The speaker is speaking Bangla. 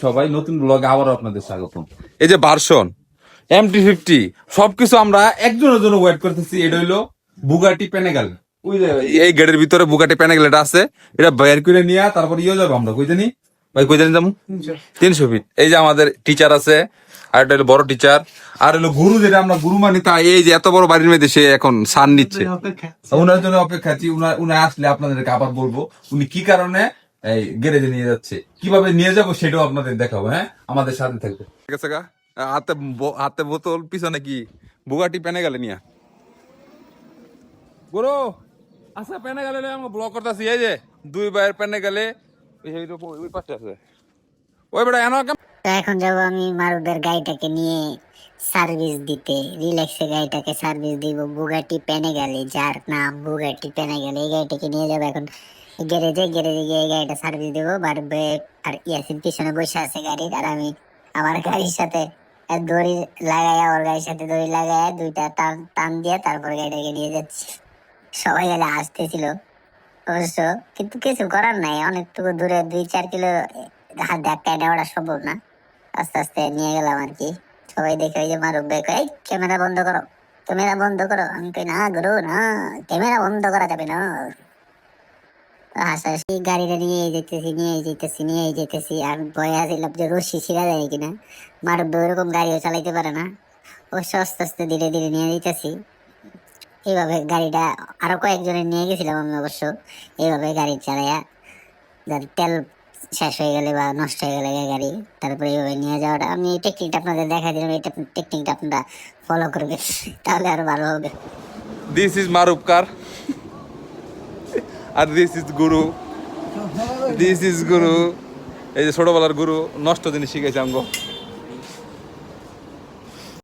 সবাই নতুন ব্লগে আবার আপনাদের স্বাগতম। এই যে ভার্সন MT-50 সবকিছু আমরা একজনের জন্য ওয়েট করতেছি। এটা হইলো বুগাটি পেনেগাল। ওই যে এই গেটের ভিতরে বুগাটি পেনেগাল এটা আছে, এটা বের করে নিয়ে তারপর যাবো আমরা কই জানি ভাই, কই জানি যাবো 300 ফিট। এই যে আমাদের টিচার আছে, আর এটা হলো বড় টিচার, আর হলো গুরু, যেটা আমরা গুরু মানি। তা এই যে এত বড় বাড়ির মধ্যে সে এখন সান নিচ্ছে, উনার জন্য অপেক্ষাচ্ছি। উনি আসলে আপনাদেরকে আবার বলবো উনি কি কারণে এই গ্যারেজে নিয়ে যাচ্ছে, কিভাবে নিয়ে যাবো সেটাও আপনাদের দেখাবো। হ্যাঁ, আমাদের সাথে থাকবে। ঠিক আছে গা, হাতে হাতে বোতল, পিছনে কি বুগাটি পেনে গেলে নিয়ে গুরু। আচ্ছা, পেনে গেলে আমরা ব্লক করতেছি। এই যে দুই ভাইয়ের পেনে গেলে ওই পাশে আছে, ওই বেটা এনো। তো এখন যাব আমি মারুদের গাড়িটাকে নিয়ে সার্ভিস দিতে, রিল্যাক্সে গাড়িটাকে সার্ভিস দিব বুগাটি পেনেগালি, যার নাম বুগাটি পেনেগালি। এই গাড়িটাকে নিয়ে যাবো এখন গ্যারেজে গিয়ে এই গাড়িটা সার্ভিস দেবো। মারুবে আর ইয়াসিন পিছনে বসে আছে গাড়ির, আর আমি আমার গাড়ির সাথে দড়ি লাগাইয়া, ওর গাড়ির সাথে দড়ি লাগাইয়া দুইটা টান টান দিয়ে তারপর গাড়িটাকে নিয়ে যাচ্ছি। সবাই গেলে আসতেছিল অবশ্য, কিন্তু কিছু করার নাই, অনেকটুকু দূরে 2-4 কিলো হাত ধাক্কায় নেওয়াটা সম্ভব না। আস্তে আস্তে নিয়ে গেলাম আর কি। সবাই দেখে ওই যে মারুফ ভাই কয়, "এই ক্যামেরা বন্ধ করো, ক্যামেরা বন্ধ করো।" আমি কই, "না গুরু না, ক্যামেরা বন্ধ করা যাবে না।" হাসাহাসি গাড়িটা নিয়ে যেতেছি। আমি ভয়ে আসছিলাম যে রশি ছিঁড়া যায় কিনা। মারুফ ভাই ওরকম গাড়িও চালাইতে পারে না, অবশ্য আস্তে আস্তে ধীরে ধীরে নিয়ে যেতেছি। এইভাবে গাড়িটা আরো কয়েকজনের নিয়ে গেছিলাম আমি অবশ্য। এইভাবে গাড়ি চালাইয়া, যার তেল শেষ হয়ে গেলে বা নষ্ট হয়ে গেলে গাড়ি, তারপরে এইভাবে নিয়ে যাওয়াটা, আমি এই টেকনিকটা আপনাদের দেখা দিলাম। এই টেকনিকটা আপনারা ফলো করবেন, তাহলে আরো ভালো হবে। দিস ইজ মারুফ কার, আর this is Guru. This is Guru. এই যে ছোটবেলার গুরু নষ্ট জিনিস শিখেছে আমগো।